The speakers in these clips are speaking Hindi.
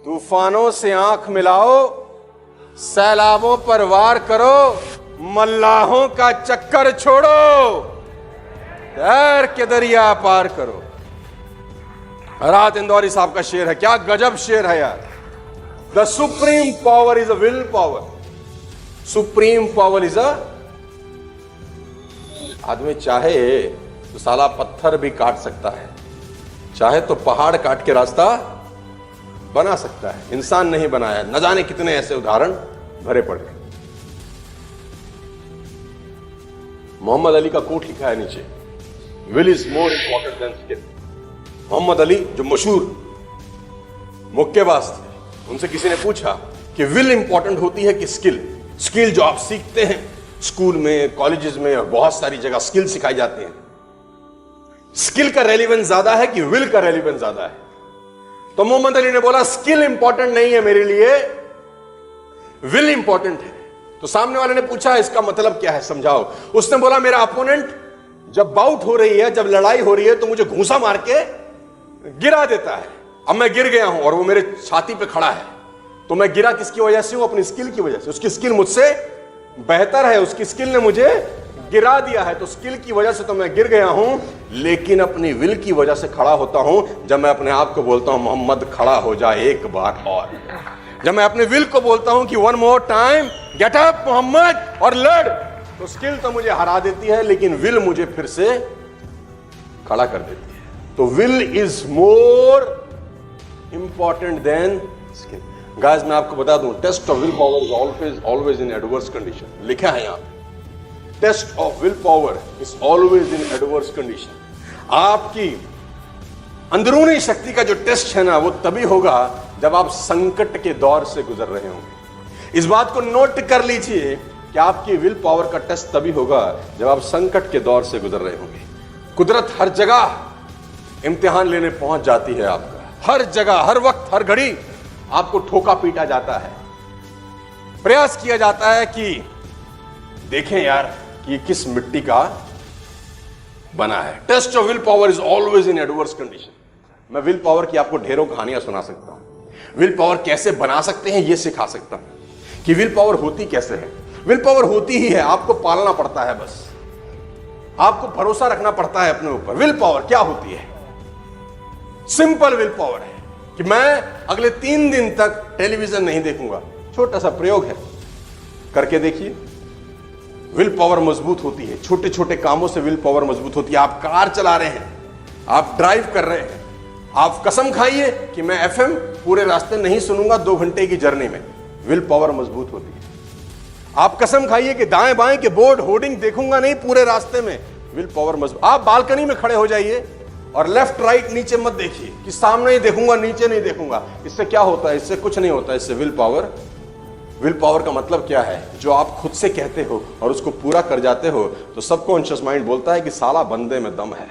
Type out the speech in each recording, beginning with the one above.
तूफानों से आंख मिलाओ, सैलाबों पर वार करो, मल्लाहों का चक्कर छोड़ो, तैर के दरिया पार करो। राहत इंदौरी साहब का शेर है, क्या गजब शेर है यार। The supreme power is a will power. Supreme power is a, आदमी चाहे तो साला पत्थर भी काट सकता है, चाहे तो पहाड़ काट के रास्ता बना सकता है। इंसान नहीं बनाया। न जाने कितने ऐसे उदाहरण भरे पड़े। मोहम्मद अली का कोट लिखा है नीचे, will is more important than skill. Muhammad Ali जो मशहूर मुक्केबाज थे, उनसे किसी ने पूछा कि विल इंपॉर्टेंट होती है कि स्किल? स्किल जो आप सीखते हैं स्कूल में, कॉलेजेस में और बहुत सारी जगह स्किल सिखाई जाती हैं, स्किल का रेलिवेंस ज्यादा है कि विल का रेलिवेंस ज्यादा है? तो मोहम्मद अली ने बोला स्किल इंपॉर्टेंट नहीं है मेरे लिए, विल इंपॉर्टेंट है। तो सामने वाले ने पूछा इसका मतलब क्या है, समझाओ। उसने बोला मेरा अपोनेंट जब बाउट हो रही है, जब लड़ाई हो रही है, तो मुझे घूंसा मार के गिरा देता है। अब मैं गिर गया हूं और वो मेरे छाती पे खड़ा है, तो मैं गिरा किसकी वजह से हूं? अपनी स्किल की वजह से। उसकी स्किल मुझसे बेहतर है, उसकी स्किल ने मुझे गिरा दिया है, तो स्किल की वजह से तो मैं गिर गया हूं, लेकिन अपनी विल की वजह से खड़ा होता हूं। जब मैं अपने आप को बोलता हूं मोहम्मद खड़ा हो जा एक बार और, जब मैं अपने विल को बोलता हूं कि one more time get up Muhammad और लड़, तो स्किल तो मुझे हरा देती है, लेकिन विल मुझे फिर से खड़ा कर देती है। तो will is more important than skill. Guys मैं आपको बता दूं, test of will power is always in adverse condition. लिखा है यहां, test of will power is always in adverse condition. आपकी अंदरूनी शक्ति का जो टेस्ट है ना, वो तभी होगा जब आप संकट के दौर से गुजर रहे होंगे। इस बात को नोट कर लीजिए कि आपकी विल पावर का टेस्ट तभी होगा जब आप संकट के दौर से गुजर रहे होंगे। कुदरत हर जगह इम्तिहान लेने पहुंच जाती है आपका, हर जगह, हर वक्त, हर घड़ी आपको ठोका पीटा जाता है, प्रयास किया जाता है कि देखें यार कि किस मिट्टी का बना है। Test of will power is always in adverse condition. मैं विल पावर की आपको ढेरों कहानियां सुना सकता हूं। विल पावर कैसे बना सकते हैं यह सिखा सकता हूं कि विल पावर होती कैसे है। विल पावर होती ही है, आपको पालना पड़ता है, बस आपको भरोसा रखना पड़ता है अपने ऊपर। विल पावर क्या होती है? सिंपल विल पावर है कि मैं अगले 3 दिन तक टेलीविजन नहीं देखूंगा। छोटा सा प्रयोग है, करके देखिए। विल पावर मजबूत होती है, छोटे छोटे कामों से विल पावर मजबूत होती है। आप कार चला रहे हैं, आप ड्राइव कर रहे हैं, आप कसम खाइए कि मैं एफएम पूरे रास्ते नहीं सुनूंगा 2 घंटे की जर्नी में, विल पावर मजबूत होती है। आप कसम खाइए कि दाएं बाएं के बोर्ड होर्डिंग देखूंगा नहीं पूरे रास्ते में, विल पावर मजबूत। आप बालकनी में खड़े हो जाइए और लेफ्ट राइट नीचे मत देखिए कि सामने ही देखूंगा नीचे नहीं देखूंगा। इससे क्या होता है? इससे कुछ नहीं होता। इससे विल पावर का मतलब क्या है? जो आप खुद से कहते हो और उसको पूरा कर जाते हो, तो सबकॉन्शियस माइंड बोलता है कि साला बंदे में दम है।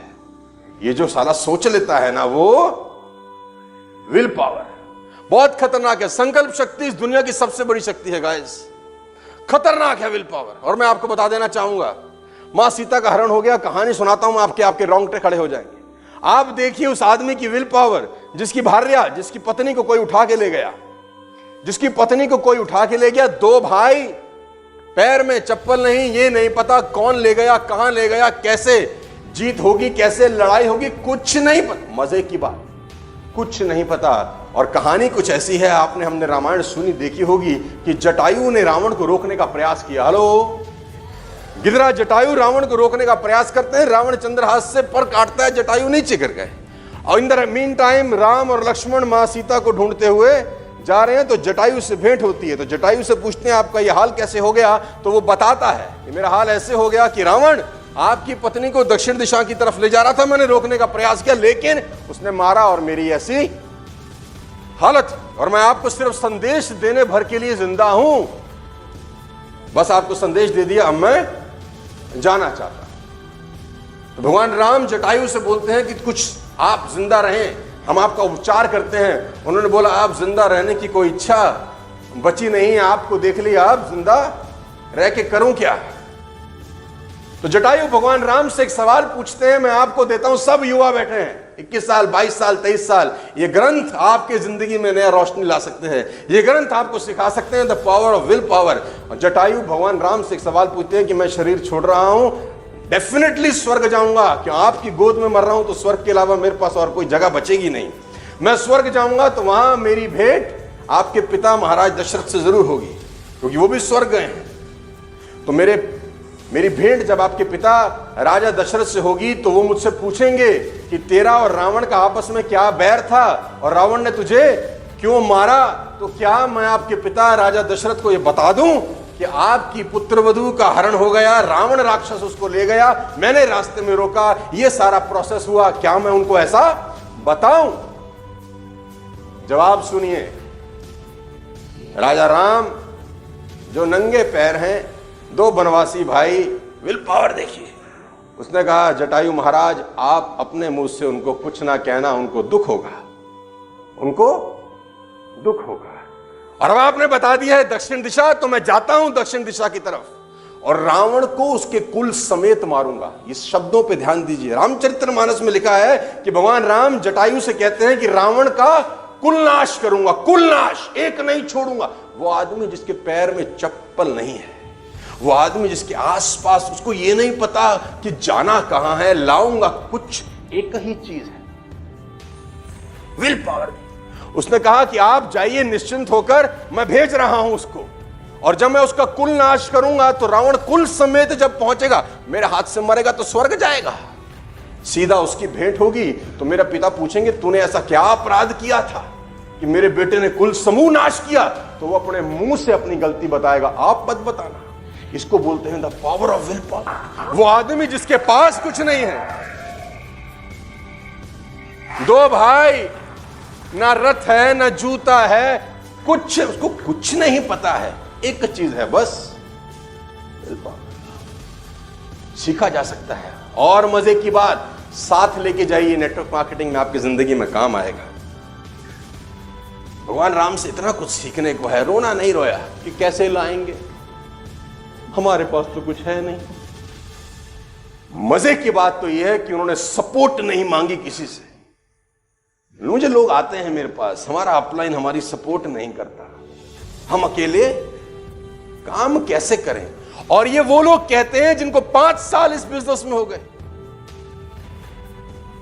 ये जो साला सोच लेता है ना, वो विल पावर बहुत खतरनाक है। संकल्प शक्ति इस दुनिया की सबसे बड़ी शक्ति है गाइस, खतरनाक है विल पावर। और मैं आपको बता देना चाहूंगा, मां सीता का हरण हो गया, कहानी सुनाता हूं, आपके रोंगटे खड़े हो जाएंगे। आप देखिए उस आदमी की विल पावर, जिसकी भार्या, जिसकी पत्नी को कोई उठा के ले गया, जिसकी पत्नी को कोई उठा के ले गया। 2 भाई, पैर में चप्पल नहीं, ये नहीं पता कौन ले गया, कहां ले गया, कैसे जीत होगी, कैसे लड़ाई होगी, कुछ नहीं पता। मजे की बात, कुछ नहीं पता। और कहानी कुछ ऐसी है, हमने रामायण सुनी देखी होगी कि जटायु ने रावण को रोकने का प्रयास किया। हेलो, गिदरा जटायु रावण को रोकने का प्रयास करते हैं, रावण चंद्रहास से पर काटता है, जटायु नीचे गिर गए। और in the mean time Ram और लक्ष्मण मां सीता को ढूंढते हुए जा रहे हैं, तो जटायु से भेंट होती है। तो जटायु से पूछते हैं आपका यह हाल कैसे हो गया? तो वो बताता है कि मेरा हाल ऐसे हो गया कि रावण आपकी पत्नी को दक्षिण दिशा की तरफ ले जा रहा था, मैंने रोकने का प्रयास किया, लेकिन उसने मारा और मेरी ऐसी हालत। और मैं आपको सिर्फ संदेश देने भर के लिए जिंदा हूं, बस आपको संदेश दे दिया, अब मैं जाना चाहता। तो भगवान राम जटायु से बोलते हैं कि कुछ आप जिंदा रहें, हम आपका उपचार करते हैं। उन्होंने बोला आप जिंदा रहने की कोई इच्छा बची नहीं, आपको देख लिया, आप जिंदा रह के करूं क्या? तो जटायु भगवान राम से एक सवाल पूछते हैं, मैं आपको देता हूं, सब युवा बैठे हैं, 21 साल, 22 साल, 23 साल, ये ग्रंथ आपके जिंदगी में नया रोशनी ला सकते हैं। ये ग्रंथ आपको सिखा सकते हैं the power of will power. Jatayu भगवान राम से एक सवाल पूछते हैं कि मैं शरीर छोड़ रहा हूं, डेफिनेटली स्वर्ग जाऊंगा, क्यों आपकी गोद में मर रहा हूं तो स्वर्ग के अलावा मेरे पास और कोई जगह बचेगी नहीं। मैं स्वर्ग जाऊंगा तो वहां मेरी भेंट आपके पिता महाराज दशरथ से जरूर होगी, क्योंकि वो भी स्वर्ग गए हैं। तो मेरी भेंट जब आपके पिता राजा दशरथ से होगी तो वो मुझसे पूछेंगे कि तेरा और रावण का आपस में क्या बैर था और रावण ने तुझे क्यों मारा। तो क्या मैं आपके पिता राजा दशरथ को यह बता दूं कि आपकी पुत्रवधू का हरण हो गया, रावण राक्षस उसको ले गया, मैंने रास्ते में रोका, यह सारा प्रोसेस हुआ, क्या मैं उनको ऐसा बताऊं? जवाब सुनिए। राजा राम जो नंगे पैर हैं, दो बनवासी भाई, विल पावर देखिए। उसने कहा जटायु महाराज आप अपने मुंह से उनको कुछ ना कहना, उनको दुख होगा, उनको दुख होगा। और अब आपने बता दिया है दक्षिण दिशा, तो मैं जाता हूं दक्षिण दिशा की तरफ और रावण को उसके कुल समेत मारूंगा। इस शब्दों पे ध्यान दीजिए। रामचरितमानस में लिखा है कि भगवान राम जटायु से कहते हैं कि रावण का कुल नाश करूंगा, कुल नाश, एक नहीं छोड़ूंगा। वो आदमी जिसके पैर में चप्पल नहीं है, वो आदमी जिसके आसपास उसको ये नहीं पता कि जाना कहां है, लाऊंगा कुछ, एक ही चीज है, विल पावर। उसने कहा कि आप जाइए निश्चिंत होकर, मैं भेज रहा हूं उसको, और जब मैं उसका कुल नाश करूंगा तो रावण कुल समेत जब पहुंचेगा, मेरे हाथ से मरेगा तो स्वर्ग जाएगा। सीधा उसकी भेंट होगी तो मेरा पिता पूछेंगे तूने ऐसा क्या अपराध किया था कि मेरे बेटे ने कुल समूह नाश किया। तो वो अपने मुंह से अपनी गलती बताएगा, आप मत बताना। इसको बोलते हैं the power of will power. वो आदमी जिसके पास कुछ नहीं है, दो भाई, ना रथ है ना जूता है, कुछ उसको कुछ नहीं पता है, एक चीज है बस, विल पावर। सीखा जा सकता है। और मजे की बात, साथ लेके जाइए, नेटवर्क मार्केटिंग में आपकी जिंदगी में काम आएगा। भगवान राम से इतना कुछ सीखने को है। रोना नहीं रोया कि कैसे लाएंगे, हमारे पास तो कुछ है नहीं। मजे की बात तो यह है कि उन्होंने सपोर्ट नहीं मांगी किसी से। मुझे लोग आते हैं मेरे पास, हमारा अपलाइन हमारी सपोर्ट नहीं करता, हम अकेले काम कैसे करें। और ये वो लोग कहते हैं जिनको 5 साल इस बिजनेस में हो गए,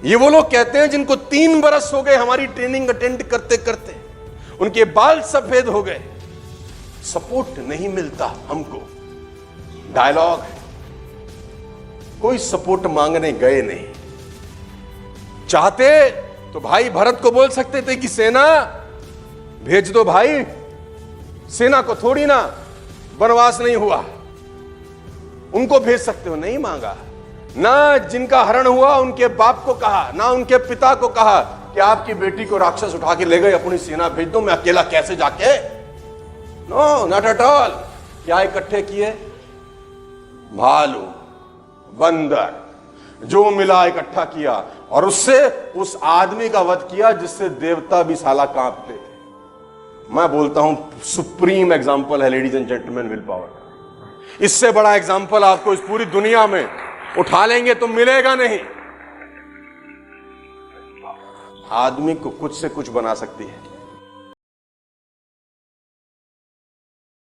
ये वो लोग कहते हैं जिनको 3 बरस हो गए हमारी ट्रेनिंग अटेंड करते करते, उनके बाल सफेद हो गए। सपोर्ट नहीं मिलता हमको। डायलॉग, कोई सपोर्ट मांगने गए नहीं। चाहते तो भाई भरत को बोल सकते थे कि सेना भेज दो भाई, सेना को थोड़ी ना वनवास नहीं हुआ, उनको भेज सकते हो, नहीं मांगा। ना जिनका हरण हुआ उनके बाप को कहा, ना उनके पिता को कहा कि आपकी बेटी को राक्षस उठा के ले गए, अपनी सेना भेज दो, मैं अकेला कैसे जाके। No, not at all. क्या इकट्ठे किए? भालू, बंदर, जो मिला इकट्ठा किया और उससे उस आदमी का वध किया जिससे देवता भी साला कांपते थे। मैं बोलता हूं सुप्रीम एग्जाम्पल है ladies and gentleman will power. इससे बड़ा एग्जाम्पल आपको इस पूरी दुनिया में उठा लेंगे तो मिलेगा नहीं। आदमी को कुछ से कुछ बना सकती है।